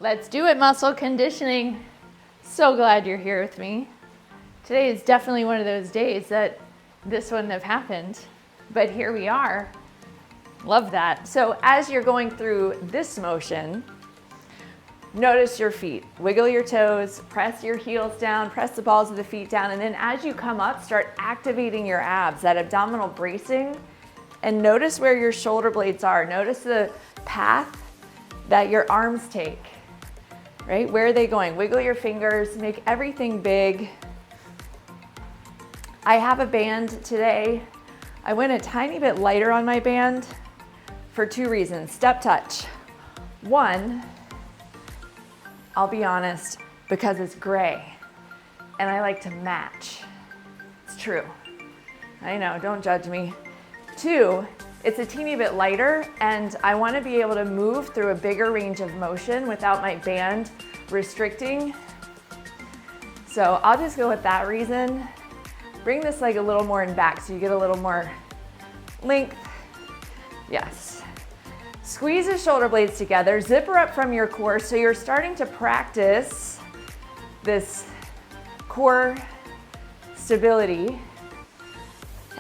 Let's do it, muscle conditioning. So glad you're here with me. Today is definitely one of those days that this wouldn't have happened, but here we are. Love that. So as you're going through this motion, notice your feet. Wiggle your toes, press your heels down, press the balls of the feet down, and then as you come up, start activating your abs, that abdominal bracing, and notice where your shoulder blades are. Notice the path that your arms take. Right? Where are they going? Wiggle your fingers, make everything big. I have a band today. I went a tiny bit lighter on my band for two reasons. Step touch. One, I'll be honest, because it's gray and I like to match. It's true. I know, don't judge me. Two, it's a teeny bit lighter and I want to be able to move through a bigger range of motion without my band restricting. So I'll just go with that reason. Bring this leg a little more in back so you get a little more length. Yes. Squeeze the shoulder blades together, zipper up from your core so you're starting to practice this core stability.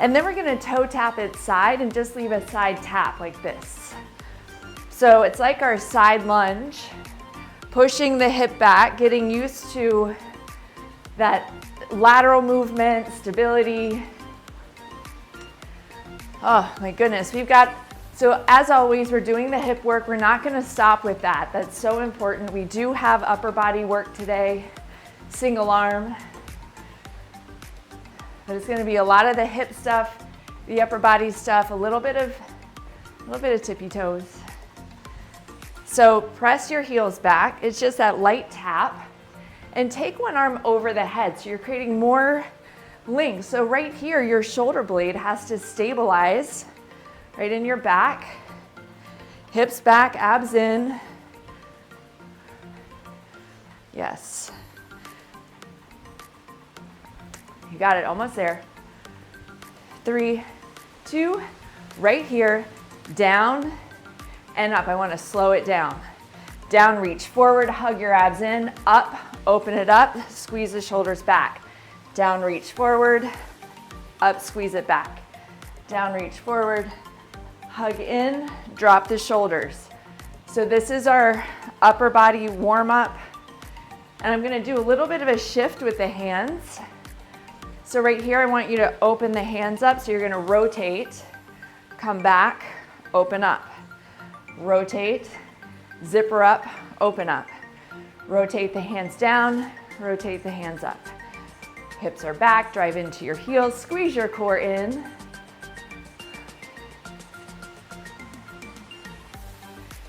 And then we're gonna toe tap it side and just leave a side tap like this. So it's like our side lunge, pushing the hip back, getting used to that lateral movement, stability. Oh my goodness, so as always, we're doing the hip work. We're not gonna stop with that. That's so important. We do have upper body work today, single arm. But it's going to be a lot of the hip stuff, the upper body stuff, a little bit of tippy toes. So press your heels back. It's just that light tap. And take one arm over the head so you're creating more length. So right here, your shoulder blade has to stabilize right in your back. Hips back, abs in. Yes. You got it, almost there. 3, 2, right here, down and up. I want to slow it down. Down, reach forward, hug your abs in, up, open it up, squeeze the shoulders back. Down, reach forward, up, squeeze it back. Down, reach forward, hug in, drop the shoulders. So this is our upper body warm up. And I'm going to do a little bit of a shift with the hands. So right here, I want you to open the hands up. So you're going to rotate, come back, open up, rotate, zipper up, open up. Rotate the hands down, rotate the hands up. Hips are back, drive into your heels, squeeze your core in.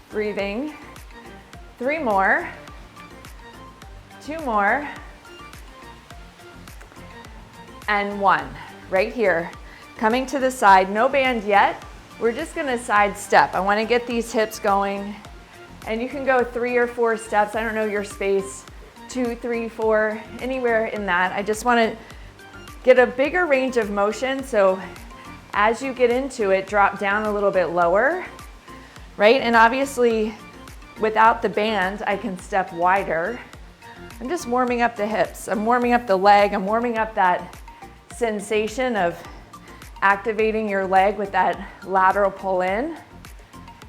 Breathing. 3 more. 2 more. And 1, right here. Coming to the side, no band yet. We're just gonna side step. I wanna get these hips going. And you can go 3 or 4 steps. I don't know your space, 2, 3, 4, anywhere in that. I just wanna get a bigger range of motion. So as you get into it, drop down a little bit lower, right? And obviously, without the band, I can step wider. I'm just warming up the hips. I'm warming up the leg. I'm warming up that sensation of activating your leg with that lateral pull in.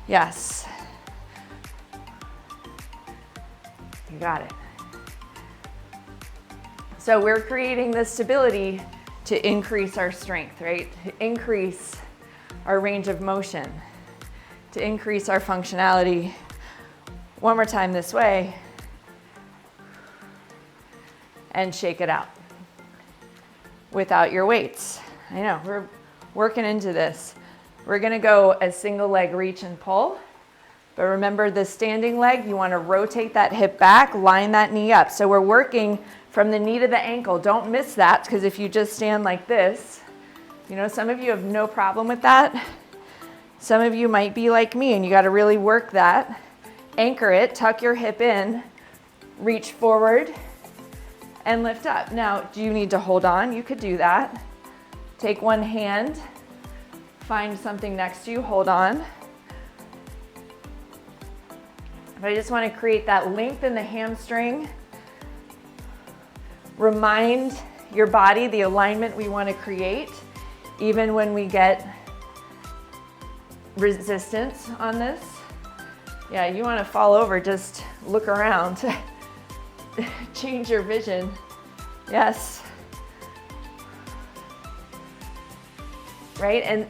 Yes. You got it. So we're creating this stability to increase our strength, right? To increase our range of motion, to increase our functionality. One more time this way. And shake it out. Without your weights. I know, we're working into this. We're gonna go a single leg reach and pull, but remember the standing leg, you wanna rotate that hip back, line that knee up. So we're working from the knee to the ankle. Don't miss that, because if you just stand like this, you know, some of you have no problem with that. Some of you might be like me and you gotta really work that. Anchor it, tuck your hip in, reach forward, and lift up. Now, do you need to hold on? You could do that. Take one hand, find something next to you, hold on. But I just want to create that length in the hamstring. Remind your body the alignment we want to create, even when we get resistance on this. Yeah, you want to fall over, just look around. Change your vision. Yes. Right? And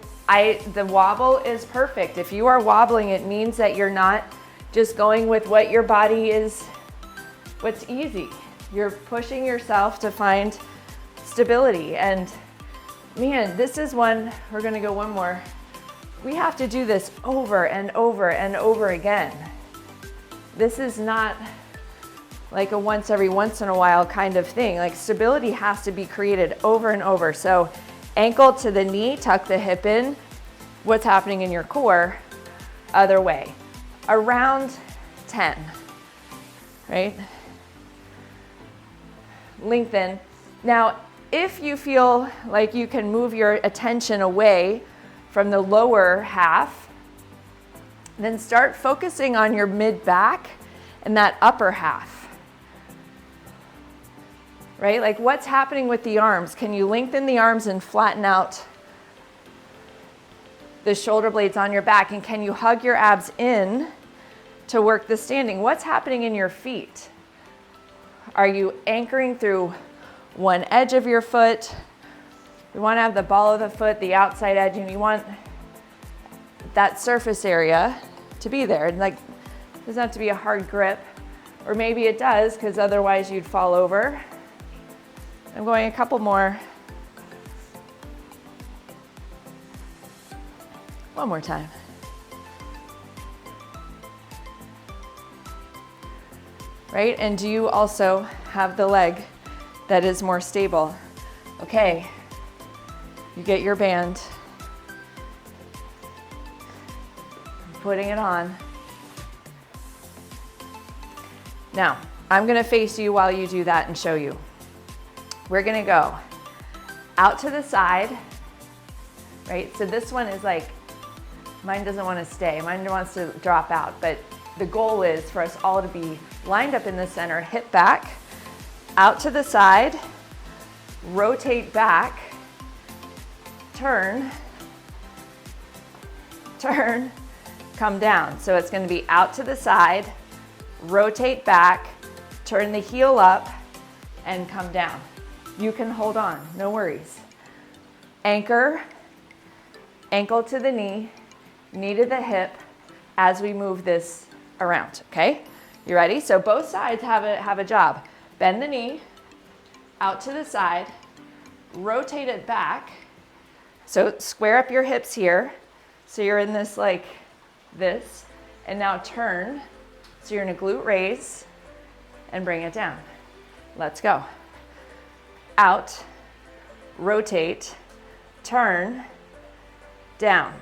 the wobble is perfect. If you are wobbling, it means that you're not just going with what your body is, what's easy. You're pushing yourself to find stability. And man, this is one, we're gonna go one more. We have to do this over and over and over again. This is not like a once every once in a while kind of thing. Like stability has to be created over and over. So ankle to the knee, tuck the hip in. What's happening in your core? Other way. Around 10, right? Lengthen. Now, if you feel like you can move your attention away from the lower half, then start focusing on your mid back and that upper half. Right? Like what's happening with the arms? Can you lengthen the arms and flatten out the shoulder blades on your back? And can you hug your abs in to work the standing? What's happening in your feet? Are you anchoring through one edge of your foot? We want to have the ball of the foot, the outside edge, and you want that surface area to be there. And like, it doesn't have to be a hard grip, or maybe it does, because otherwise you'd fall over. I'm going a couple more. One more time. Right? And do you also have the leg that is more stable? Okay. You get your band. Putting it on. Now, I'm going to face you while you do that and show you. We're going to go out to the side, right? So this one is like, mine doesn't want to stay. Mine wants to drop out, but the goal is for us all to be lined up in the center, hip back, out to the side, rotate back, turn, turn, come down. So it's going to be out to the side, rotate back, turn the heel up, and come down. You can hold on, no worries. Anchor, ankle to the knee, knee to the hip as we move this around, okay? You ready? So both sides have a job. Bend the knee, out to the side, rotate it back. So square up your hips here. So you're in this like this, and now turn. So you're in a glute raise and bring it down. Let's go. Out, rotate, turn, down.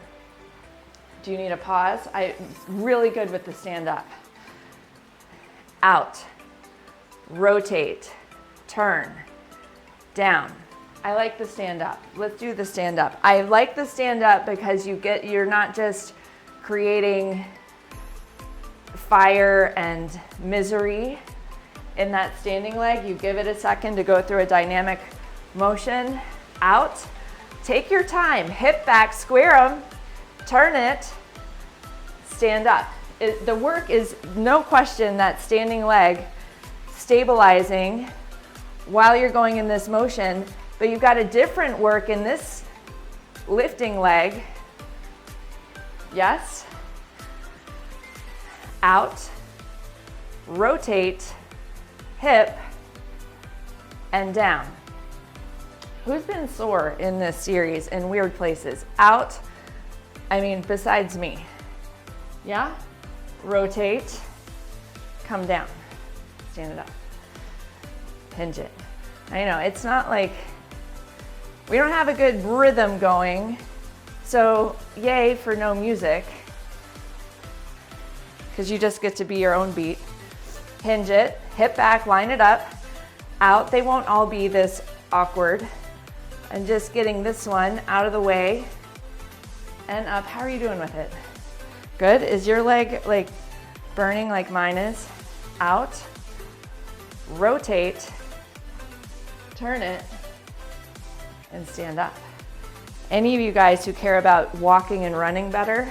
Do you need a pause? I'm really good with the stand up. Out, rotate, turn, down. I like the stand up. Let's do the stand up. I like the stand up because you're not just creating fire and misery in that standing leg. You give it a second to go through a dynamic motion. Out, take your time, hip back, square them, turn it, stand up. The work is no question that standing leg, stabilizing while you're going in this motion, but you've got a different work in this lifting leg. Yes. Out, rotate, hip, and down. Who's been sore in this series in weird places? Out, I mean, besides me. Yeah? Rotate, come down, stand it up, hinge it. I know, it's not like, we don't have a good rhythm going, so yay for no music, because you just get to be your own beat. Hinge it, hip back, line it up, out. They won't all be this awkward. And just getting this one out of the way and up. How are you doing with it? Good? Is your leg like burning like mine is. Out, rotate, turn it, and stand up. Any of you guys who care about walking and running better,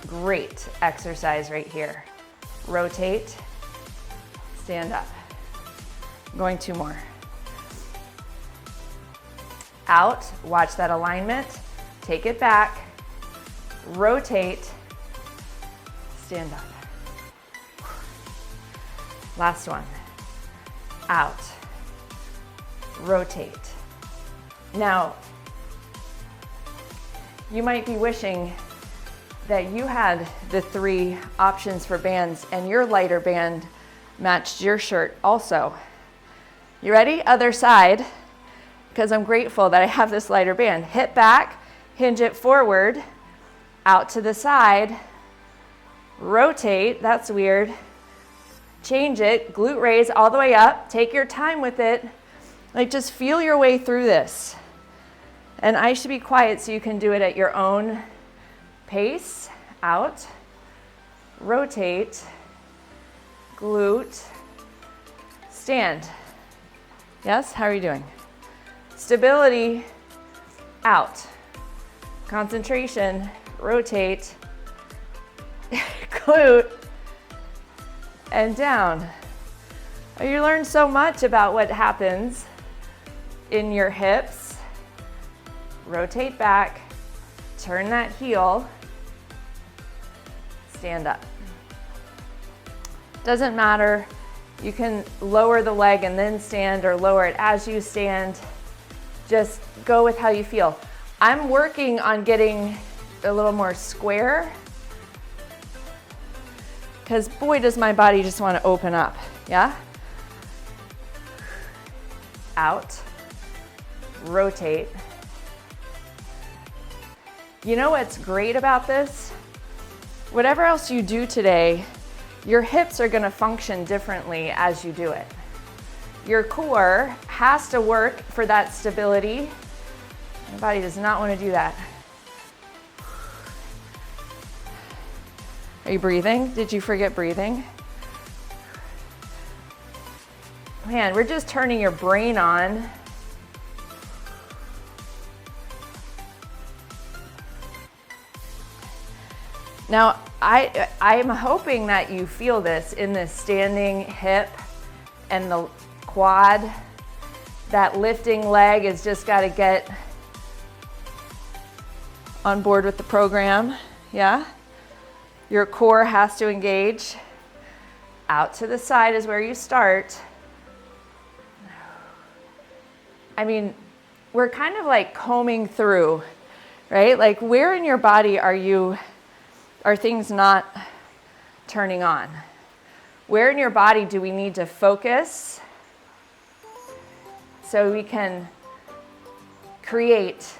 great exercise right here. Rotate, stand up. I'm going 2 more. Out, watch that alignment, take it back, rotate, stand up. Last one. Out, rotate. Now, you might be wishing that you had the 3 options for bands and your lighter band matched your shirt also. You ready? Other side, because I'm grateful that I have this lighter band. Hip back, hinge it forward, out to the side, rotate, that's weird. Change it, glute raise all the way up, take your time with it. Like just feel your way through this. And I should be quiet so you can do it at your own pace. Out, rotate, glute, stand. Yes, how are you doing? Stability, out. Concentration, rotate, glute, and down. You learn so much about what happens in your hips. Rotate back, turn that heel, stand up. Doesn't matter, you can lower the leg and then stand or lower it as you stand. Just go with how you feel. I'm working on getting a little more square because boy, does my body just want to open up, yeah? Out, rotate. You know what's great about this? Whatever else you do today, your hips are going to function differently as you do it. Your core has to work for that stability. Your body does not want to do that. Are you breathing? Did you forget breathing? Man, we're just turning your brain on. Now, I'm hoping that you feel this in the standing hip and the quad. That lifting leg has just got to get on board with the program, yeah? Your core has to engage. Out to the side is where you start. I mean, we're kind of like combing through, right? Like where in your body are things not turning on? Where in your body do we need to focus so we can create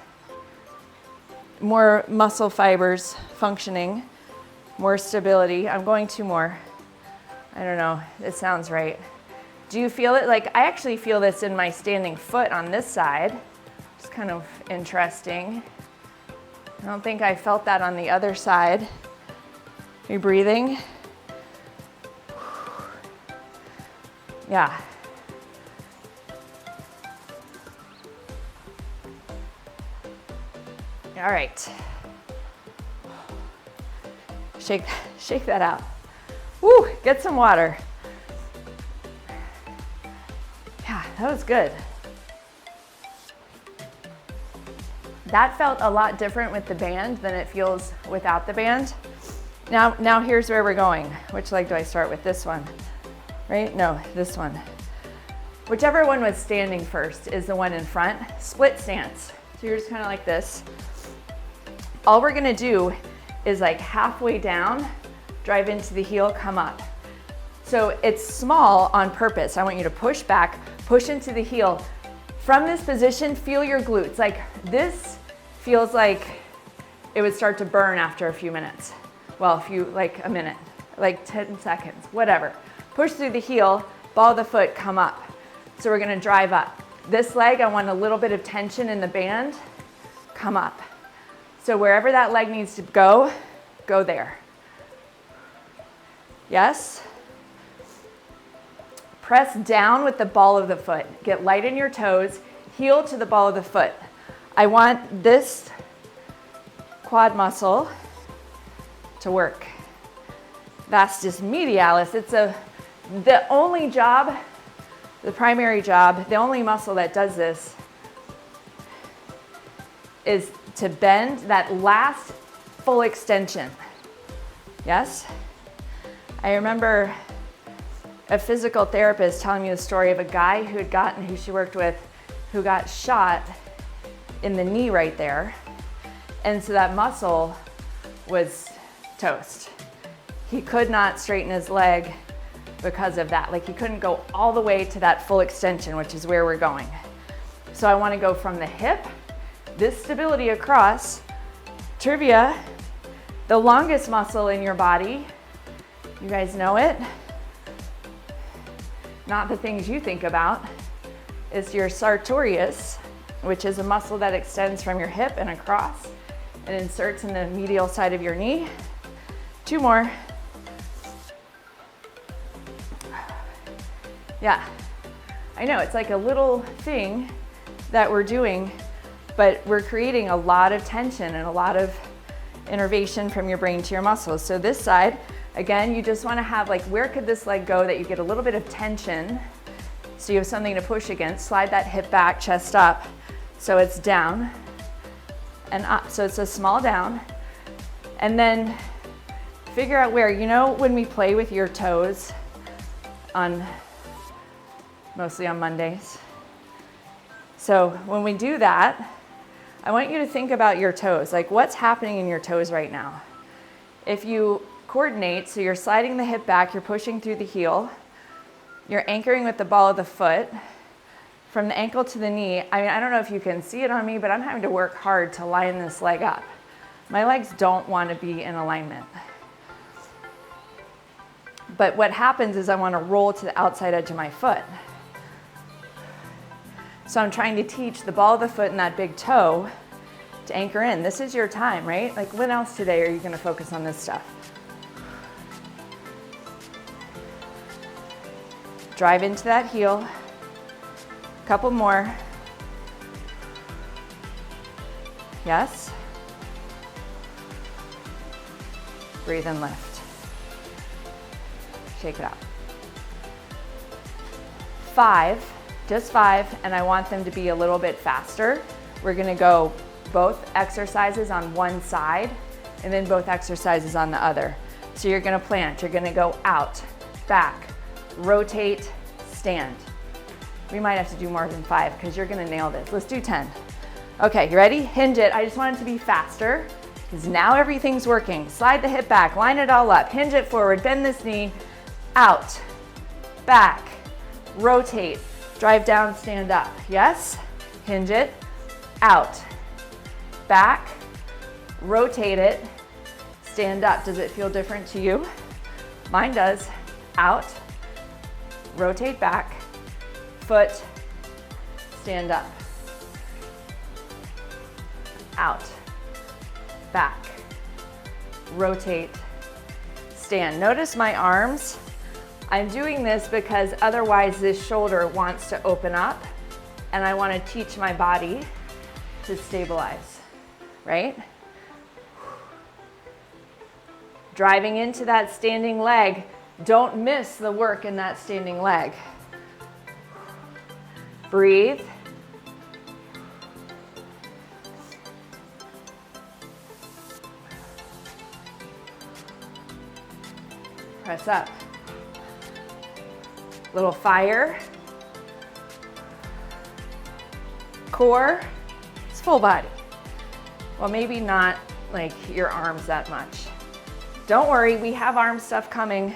more muscle fibers functioning, more stability? I'm going 2 more. I don't know, it sounds right. Do you feel it? Like I actually feel this in my standing foot on this side. It's kind of interesting. I don't think I felt that on the other side. Are you breathing? Yeah. All right. Shake that out. Woo, get some water. Yeah, that was good. That felt a lot different with the band than it feels without the band. Now here's where we're going. Which leg do I start with? This one, right? No, this one. Whichever one was standing first is the one in front. Split stance. So you're just kind of like this. All we're gonna do is like halfway down, drive into the heel, come up. So it's small on purpose. I want you to push back, push into the heel. From this position, feel your glutes. Like this feels like it would start to burn after a few minutes. Well, like a minute, like 10 seconds, whatever. Push through the heel, ball of the foot, come up. So we're gonna drive up. This leg, I want a little bit of tension in the band, come up. So wherever that leg needs to go, go there. Yes? Press down with the ball of the foot. Get light in your toes, heel to the ball of the foot. I want this quad muscle to work. Vastus medialis, it's the only job, the primary job, the only muscle that does this is to bend that last full extension. Yes? I remember a physical therapist telling me the story of a guy who she worked with, who got shot in the knee right there. And so that muscle was toast. He could not straighten his leg because of that. Like he couldn't go all the way to that full extension, which is where we're going. So I want to go from the hip, this stability across. Trivia, the longest muscle in your body, you guys know it, not the things you think about, is your sartorius, which is a muscle that extends from your hip and across and inserts in the medial side of your knee. 2 more. Yeah, I know it's like a little thing that we're doing, but we're creating a lot of tension and a lot of innervation from your brain to your muscles. So this side, again, you just want to have like, where could this leg go that you get a little bit of tension so you have something to push against. Slide that hip back, chest up, so it's down and up. So it's a small down. And then figure out where, you know, when we play with your toes mostly on Mondays. So when we do that, I want you to think about your toes, like what's happening in your toes right now. If you coordinate, so you're sliding the hip back, you're pushing through the heel, you're anchoring with the ball of the foot, from the ankle to the knee. I mean, I don't know if you can see it on me, but I'm having to work hard to line this leg up. My legs don't want to be in alignment. But what happens is I want to roll to the outside edge of my foot. So I'm trying to teach the ball of the foot and that big toe to anchor in. This is your time, right? Like when else today are you going to focus on this stuff? Drive into that heel. Couple more. Yes? Breathe and lift. Shake it out. 5, just 5, and I want them to be a little bit faster. We're gonna go both exercises on one side and then both exercises on the other. So you're gonna plant, you're gonna go out, back, rotate, stand. We might have to do more than 5 because you're gonna nail this. Let's do 10. Okay, you ready? Hinge it. I just want it to be faster because now everything's working. Slide the hip back, line it all up, hinge it forward, bend this knee, out, back, rotate, drive down, stand up. Yes? Hinge it, out, back, rotate it, stand up. Does it feel different to you? Mine does. Out, rotate back, foot, stand up. Out, back, rotate, stand. Notice my arms. I'm doing this because otherwise this shoulder wants to open up and I want to teach my body to stabilize, right? Driving into that standing leg. Don't miss the work in that standing leg. Breathe. Press up. Little fire. Core. It's full body. Well, maybe not like your arms that much. Don't worry, we have arm stuff coming.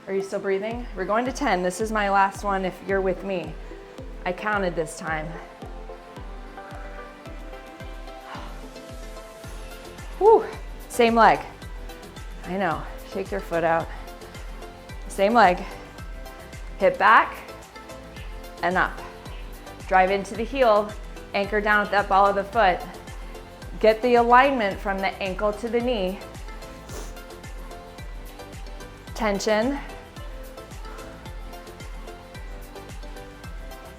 Are you still breathing? We're going to 10. This is my last one if you're with me. I counted this time. Whew. Same leg. I know. Shake your foot out. Same leg. Hip back and up. Drive into the heel. Anchor down with that ball of the foot. Get the alignment from the ankle to the knee. Tension.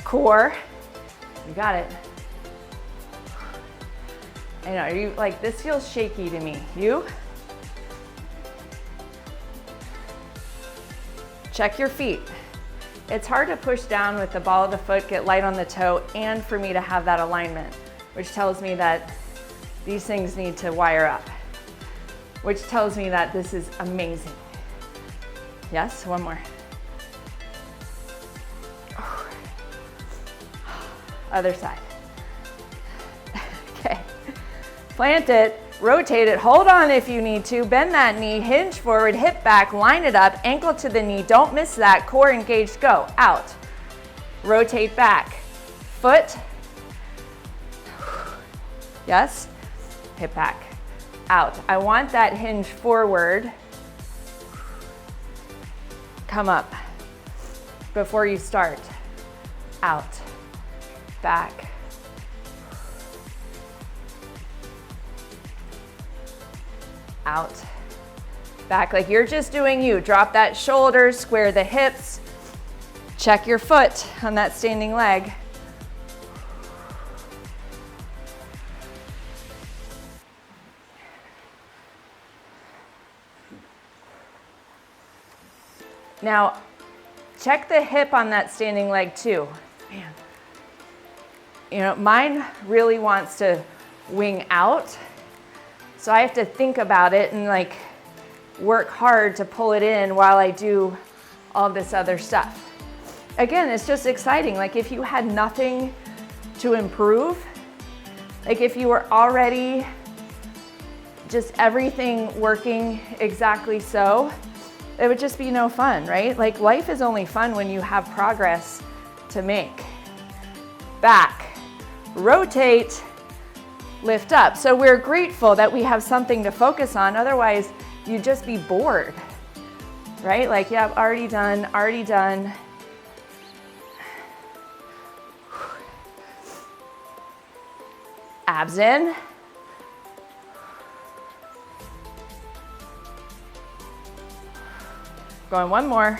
Core. You got it. I know, you like, this feels shaky to me. You? Check your feet. It's hard to push down with the ball of the foot, get light on the toe, and for me to have that alignment, which tells me that these things need to wire up, which tells me that this is amazing. Yes, one more. Other side. Okay. Plant it, rotate it, hold on if you need to, bend that knee, hinge forward, hip back, line it up, ankle to the knee, don't miss that, core engaged, go, out. Rotate back, foot, yes, hip back, out. I want that hinge forward, come up before you start, out, back, out, back, like you're just doing you. Drop that shoulder, square the hips, check your foot on that standing leg. Now, check the hip on that standing leg too. Man, you know, mine really wants to wing out. So I have to think about it and like work hard to pull it in while I do all this other stuff. Again, it's just exciting. Like if you had nothing to improve, like if you were already just everything working exactly so, it would just be no fun, right? Like life is only fun when you have progress to make. Back, rotate, lift up. So we're grateful that we have something to focus on. Otherwise, you'd just be bored, right? Like, yeah, already done, already done. Abs in. Going one more.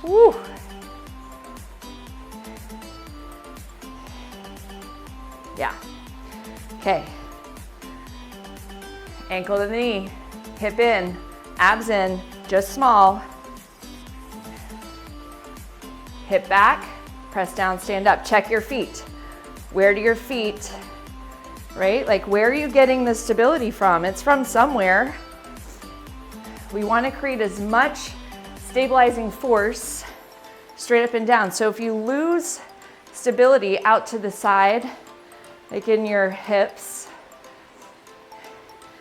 Woo. Yeah. Okay. Ankle to the knee, hip in, abs in, just small. Hip back, press down, stand up. Check your feet. Where do your feet, right? Like where are you getting the stability from? It's from somewhere. We want to create as much stabilizing force straight up and down. So if you lose stability out to the side, like in your hips,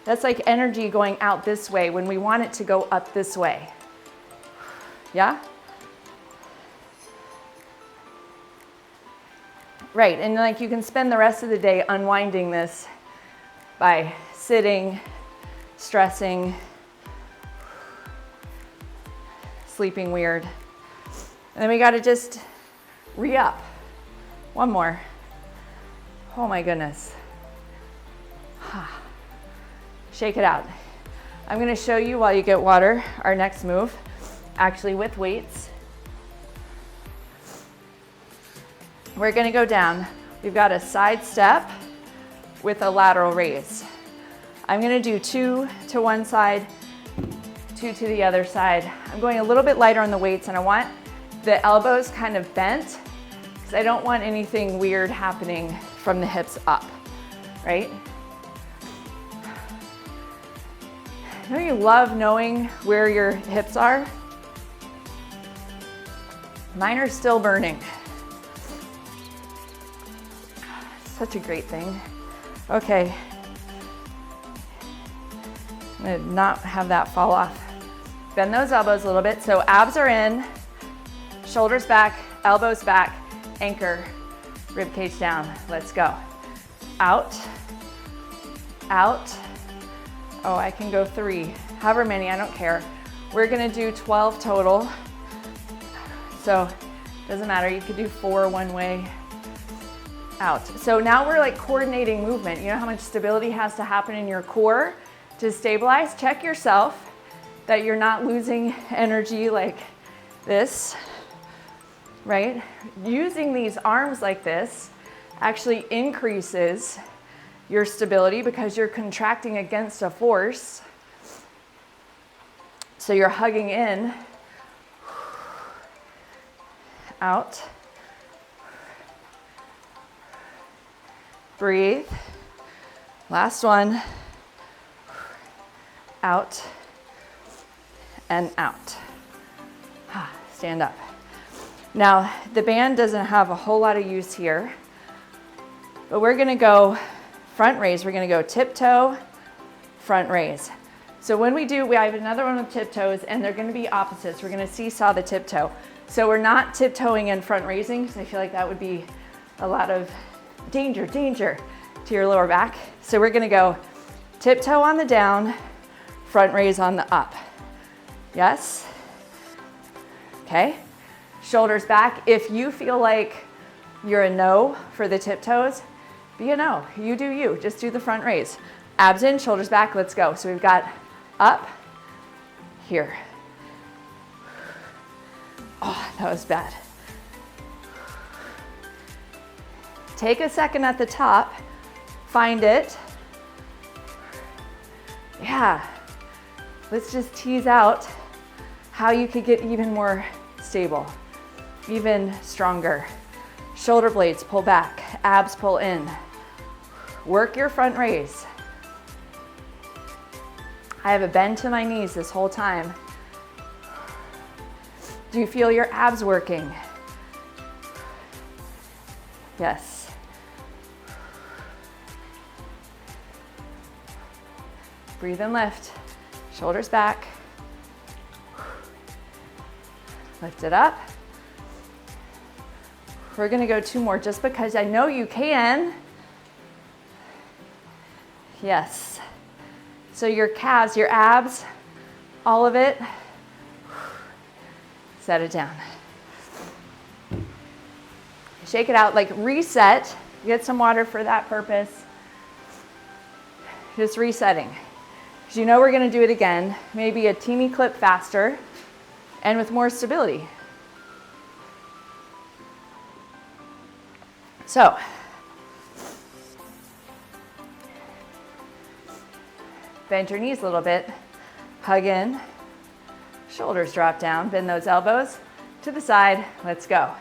that's like energy going out this way when we want it to go up this way. Yeah? Right, and like you can spend the rest of the day unwinding this by sitting, stressing, sleeping weird. And then we gotta just re-up. One more. Oh my goodness. Shake it out. I'm gonna show you while you get water our next move, actually with weights. We're gonna go down. We've got a side step with a lateral raise. I'm gonna do 2 to one side, 2 to the other side. I'm going a little bit lighter on the weights and I want the elbows kind of bent because I don't want anything weird happening from the hips up, right? Don't you love knowing where your hips are? Mine are still burning. Such a great thing. Okay. I'm gonna not have that fall off. Bend those elbows a little bit. So abs are in, shoulders back, elbows back, anchor, rib cage down. Let's go. Out, out. Oh, I can go 3, however many, I don't care. We're gonna do 12 total. So Doesn't matter, you could do 4 one way, out. So now we're like coordinating movement. You know how much stability has to happen in your core to stabilize? Check yourself that you're not losing energy like this, right? Using these arms like this actually increases your stability because you're contracting against a force. So you're hugging in, out, breathe, last one, out, and out. Stand up. Now, the band doesn't have a whole lot of use here, but we're gonna go front raise. We're gonna go tiptoe, front raise. So when we do, we have another one with tiptoes, and they're gonna be opposites. We're gonna seesaw the tiptoe. So we're not tiptoeing and front raising, because I feel like that would be a lot of danger to your lower back. So we're gonna go tiptoe on the down, front raise on the up. Yes? Okay. Shoulders back. If you feel like you're a no for the tiptoes, be a no. You do you. Just do the front raise. Abs in, shoulders back. Let's go. So we've got up, here. Oh, that was bad. Take a second at the top. Find it. Yeah. Let's just tease out how you could get even more stable, even stronger. Shoulder blades pull back, abs pull in. Work your front raise. I have a bend to my knees this whole time. Do you feel your abs working? Yes. Breathe and lift. Shoulders back. Lift it up. We're gonna go 2 more just because I know you can. Yes. So your calves, your abs, all of it, set it down. Shake it out, like reset. Get some water for that purpose. Just resetting. Because you know we're gonna do it again, maybe a teeny clip faster and with more stability. So, bend your knees a little bit, hug in, shoulders drop down, bend those elbows to the side, let's go.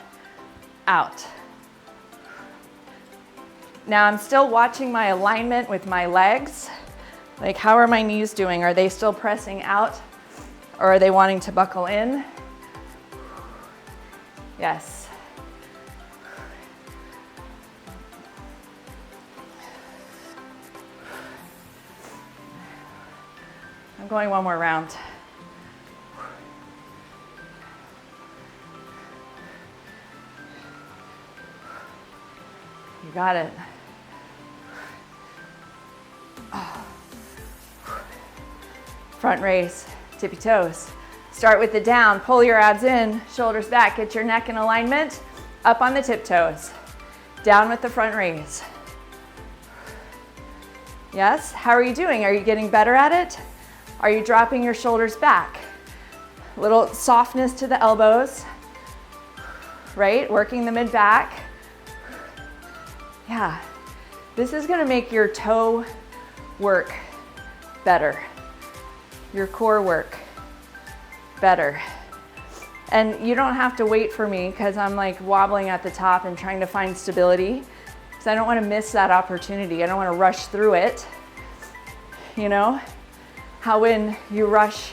Out. Now I'm still watching my alignment with my legs. Like, how are my knees doing? Are they still pressing out or are they wanting to buckle in? Yes. I'm going one more round. You got it. Front raise, tippy toes. Start with the down, pull your abs in, shoulders back, get your neck in alignment, up on the tiptoes. Down with the front raise. Yes, how are you doing? Are you getting better at it? Are you dropping your shoulders back? A little softness to the elbows, right? Working the mid-back. Yeah, this is gonna make your toe work better, your core work better. And you don't have to wait for me because I'm like wobbling at the top and trying to find stability because I don't want to miss that opportunity. I don't want to rush through it. You know how when you rush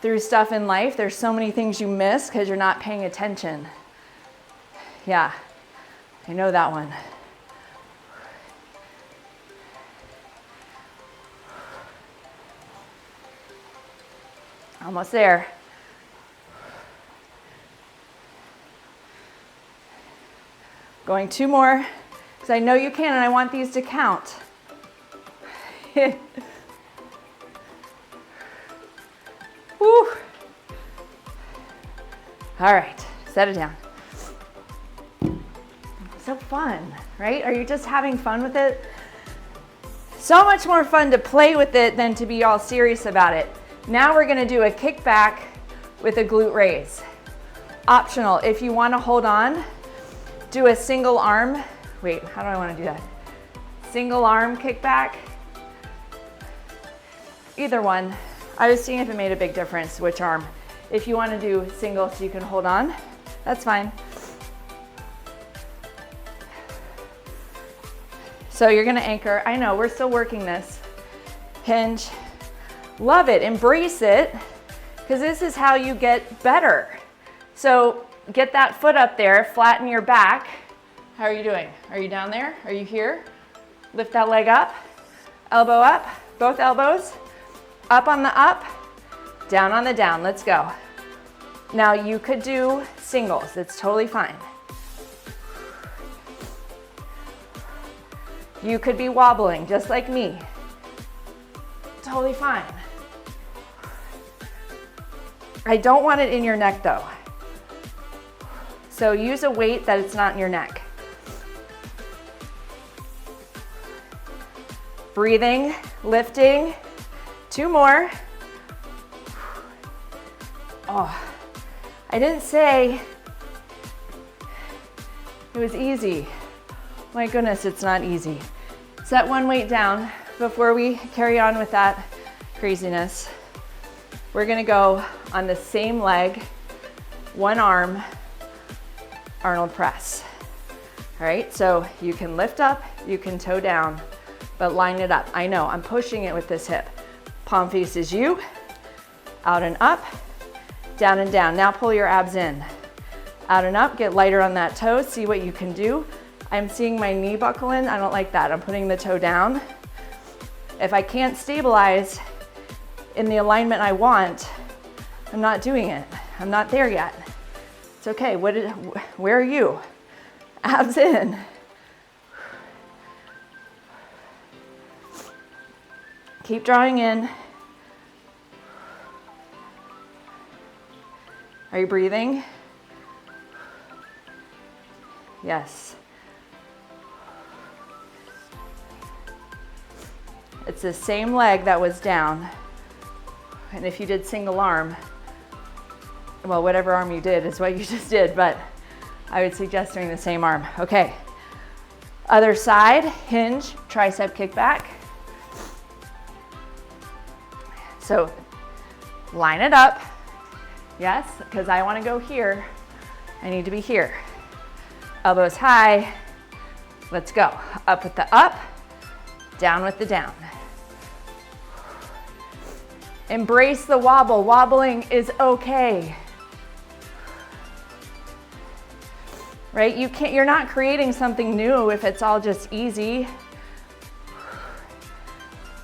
through stuff in life, there's so many things you miss because you're not paying attention. Yeah, I know that one. Almost there. Going 2 more, because I know you can and I want these to count. Woo. All right, set it down. so fun, right? Are you just having fun with it? So much more fun to play with it than to be all serious about it. Now we're gonna do a kickback with a glute raise. Optional, if you wanna hold on, do a single arm. Wait, how do I wanna do that? Single arm kickback. Either one. I was seeing if it made a big difference, which arm. If you wanna do single so you can hold on, that's fine. So you're gonna anchor. I know, we're still working this. Hinge. Love it, embrace it, because this is how you get better. So get that foot up there, flatten your back. How are you doing? Are you down there? Are you here? Lift that leg up, elbow up, both elbows. Up on the up, down on the down, let's go. Now you could do singles, it's totally fine. You could be wobbling, just like me. Totally fine. I don't want it in your neck though. So use a weight that it's not in your neck. Breathing, lifting, 2 more. Oh, I didn't say it was easy. My goodness, it's not easy. Set one weight down before we carry on with that craziness. We're gonna go on the same leg, one arm, Arnold press. All right, so you can lift up, you can toe down, but line it up. I know, I'm pushing it with this hip. Palm faces you, out and up, down and down. Now pull your abs in. Out and up, get lighter on that toe, see what you can do. I'm seeing my knee buckle in, I don't like that. I'm putting the toe down. If I can't stabilize in the alignment I want, I'm not doing it. I'm not there yet. It's okay, where are you? Abs in. Keep drawing in. Are you breathing? Yes. It's the same leg that was down. And if you did single arm, well, whatever arm you did is what you just did, but I would suggest doing the same arm. Okay. Other side, hinge, tricep kickback. So line it up. Yes, because I want to go here. I need to be here. Elbows high. Let's go. Up with the up, down with the down. Embrace the wobble. Wobbling is okay. Right? You're not creating something new if it's all just easy.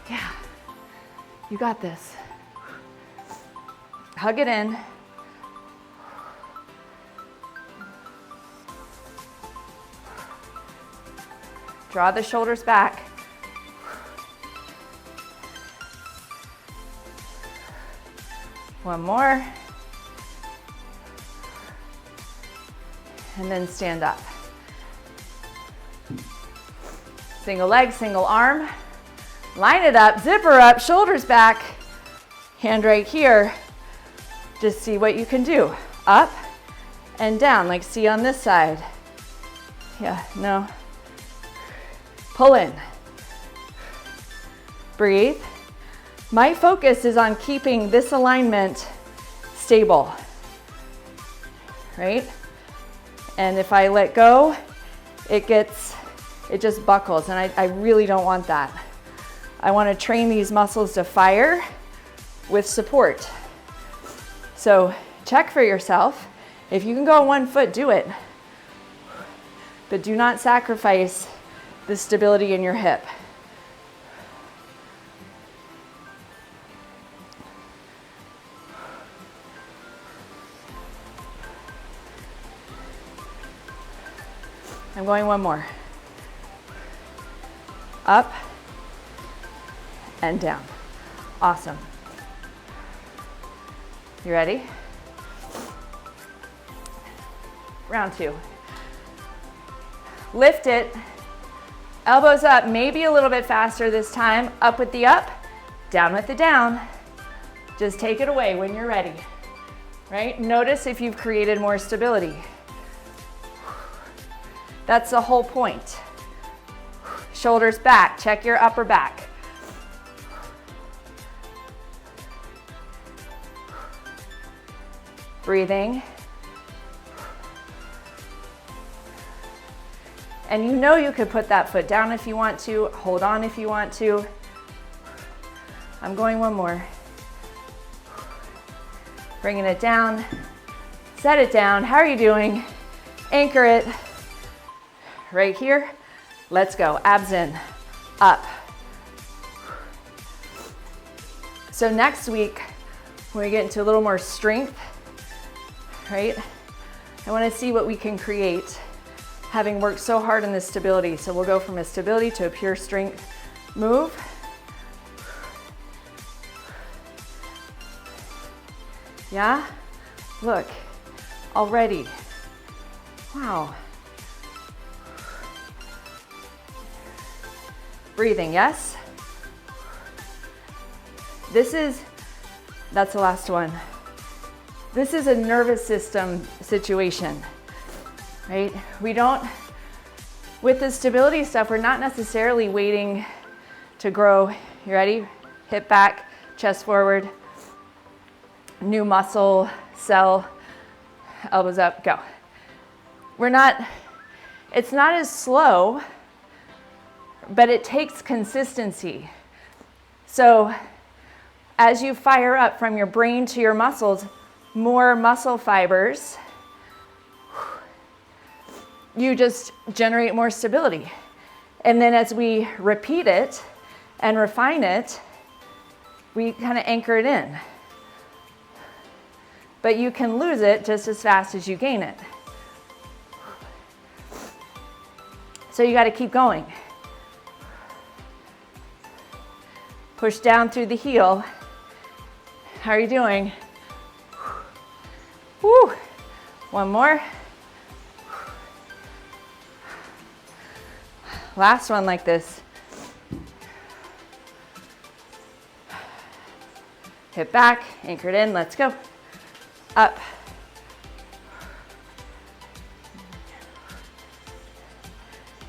Yeah. You got this. Hug it in. Draw the shoulders back. One more. And then stand up. Single leg, single arm. Line it up, zipper up, shoulders back. Hand right here. Just see what you can do. Up and down, like see on this side. Yeah, no. Pull in. Breathe. My focus is on keeping this alignment stable, right? And if I let go, it just buckles, and I really don't want that. I want to train these muscles to fire with support. So check for yourself. If you can go on one foot, do it. But do not sacrifice the stability in your hip. I'm going one more. Up and down. Awesome. You ready? Round 2. Lift it, elbows up, maybe a little bit faster this time. Up with the up, down with the down. Just take it away when you're ready, right? Notice if you've created more stability. That's the whole point. Shoulders back, check your upper back. Breathing. And you know you could put that foot down if you want to, hold on if you want to. I'm going one more. Bringing it down, set it down. How are you doing? Anchor it. Right here, let's go. Abs in, up. So next week, when we get into a little more strength, right? I wanna see what we can create having worked so hard on this stability. So we'll go from a stability to a pure strength move. Yeah? Look, already. Wow. Breathing, yes? That's the last one. This is a nervous system situation, right? With the stability stuff, we're not necessarily waiting to grow. You ready? Hip back, chest forward, new muscle, cell, elbows up, go. It's not as slow, but it takes consistency. So as you fire up from your brain to your muscles, more muscle fibers, you just generate more stability. And then as we repeat it and refine it, we kind of anchor it in. But you can lose it just as fast as you gain it. So you got to keep going. Push down through the heel. How are you doing? Woo. One more. Last one like this. Hip back, anchored in, let's go. Up.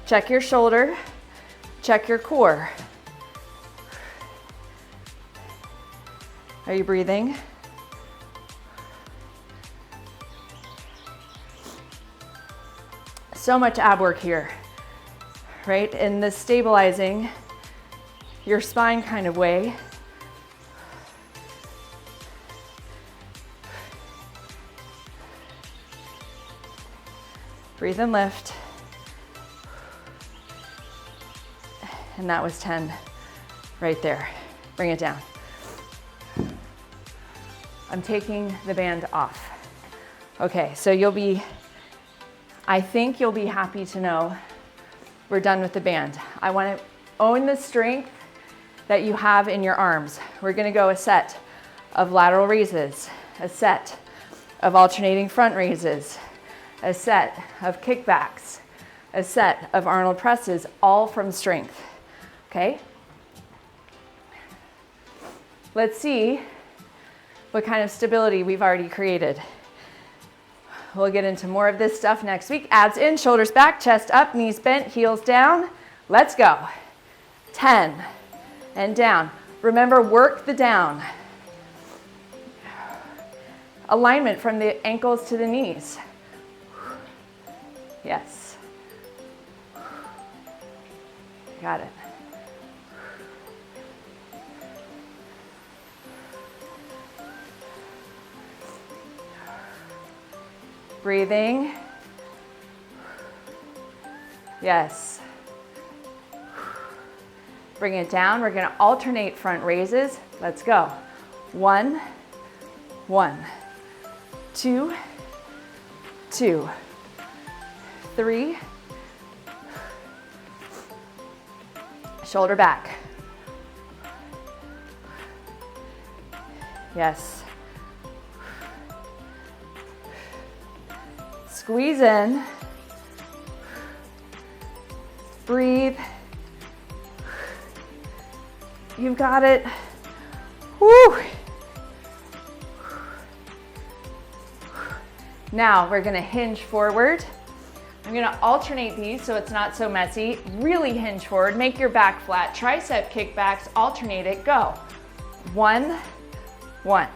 Check your shoulder, check your core. Are you breathing? So much ab work here, right? In this stabilizing your spine kind of way. Breathe and lift. And that was 10 right there. Bring it down. I'm taking the band off. Okay, so I think you'll be happy to know we're done with the band. I want to own the strength that you have in your arms. We're going to go a set of lateral raises, a set of alternating front raises, a set of kickbacks, a set of Arnold presses, all from strength. Okay? Let's see what kind of stability we've already created. We'll get into more of this stuff next week. Abs in, shoulders back, chest up, knees bent, heels down. Let's go. 10 and down. Remember, work the down. Alignment from the ankles to the knees. Yes. Got it. Breathing. Yes. Bring it down. We're going to alternate front raises. Let's go. 1, 1, 2, 2, 3. Shoulder back. Yes. Squeeze in. Breathe. You've got it. Woo. Now we're gonna hinge forward. I'm gonna alternate these so it's not so messy. Really hinge forward, make your back flat. Tricep kickbacks, alternate it, go. 1, 1,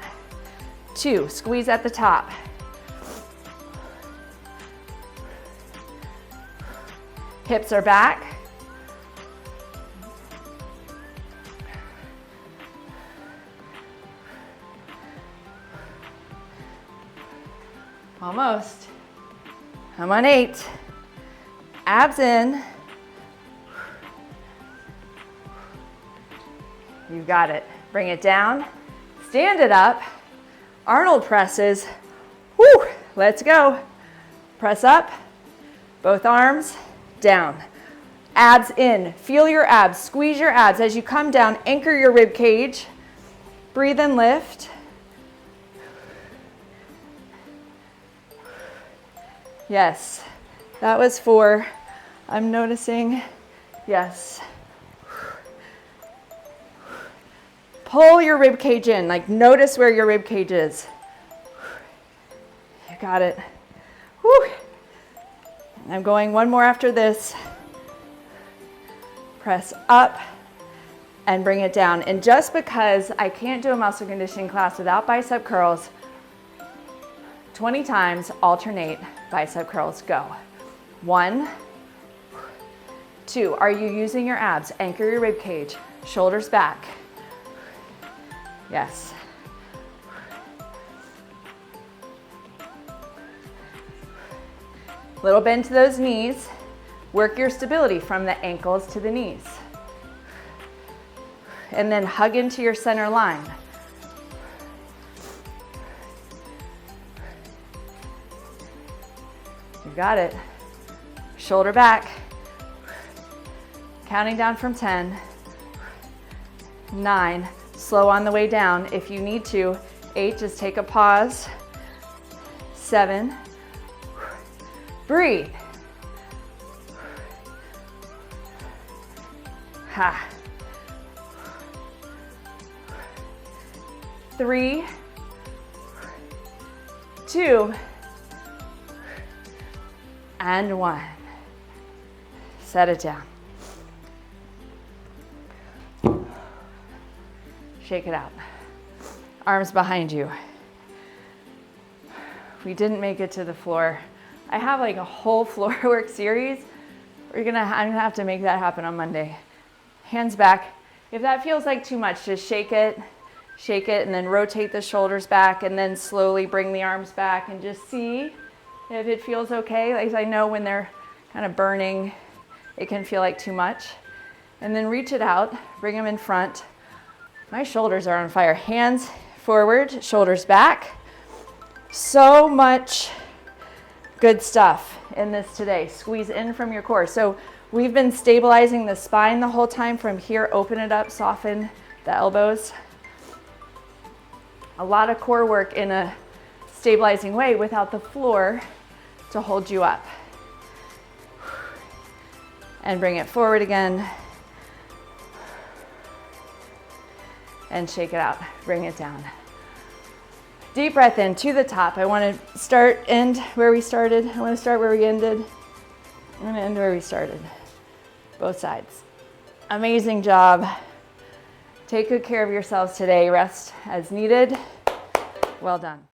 2, squeeze at the top. Hips are back. Almost. I'm on 8. Abs in. You got it. Bring it down. Stand it up. Arnold presses. Woo! Let's go. Press up. Both arms down. Abs in. Feel your abs. Squeeze your abs. As you come down, anchor your rib cage. Breathe and lift. Yes, that was 4. I'm noticing, yes. Pull your rib cage in, like notice where your rib cage is. You got it. Whew. I'm going one more after this. Press up and bring it down. And just because I can't do a muscle conditioning class without bicep curls, 20 times, alternate bicep curls, go. 1, 2, are you using your abs? Anchor your rib cage, shoulders back. Yes. Little bend to those knees. Work your stability from the ankles to the knees. And then hug into your center line. You got it. Shoulder back. Counting down from 10. 9. Slow on the way down if you need to. 8. Just take a pause. 7. Breathe. Ha. 3, 2, and 1. Set it down. Shake it out. Arms behind you. We didn't make it to the floor. I have like a whole floor work series. I'm gonna have to make that happen on Monday. Hands back. If that feels like too much, just shake it, and then rotate the shoulders back, and then slowly bring the arms back and just see if it feels okay. Like I know when they're kind of burning, it can feel like too much. And then reach it out, bring them in front. My shoulders are on fire. Hands forward, shoulders back. So much good stuff in this today. Squeeze in from your core. So we've been stabilizing the spine the whole time. From here, open it up, soften the elbows. A lot of core work in a stabilizing way without the floor to hold you up. And bring it forward again. And shake it out, bring it down. Deep breath in to the top. I want to start, end where we started. I want to start where we ended. I'm going to end where we started. Both sides. Amazing job. Take good care of yourselves today. Rest as needed. Well done.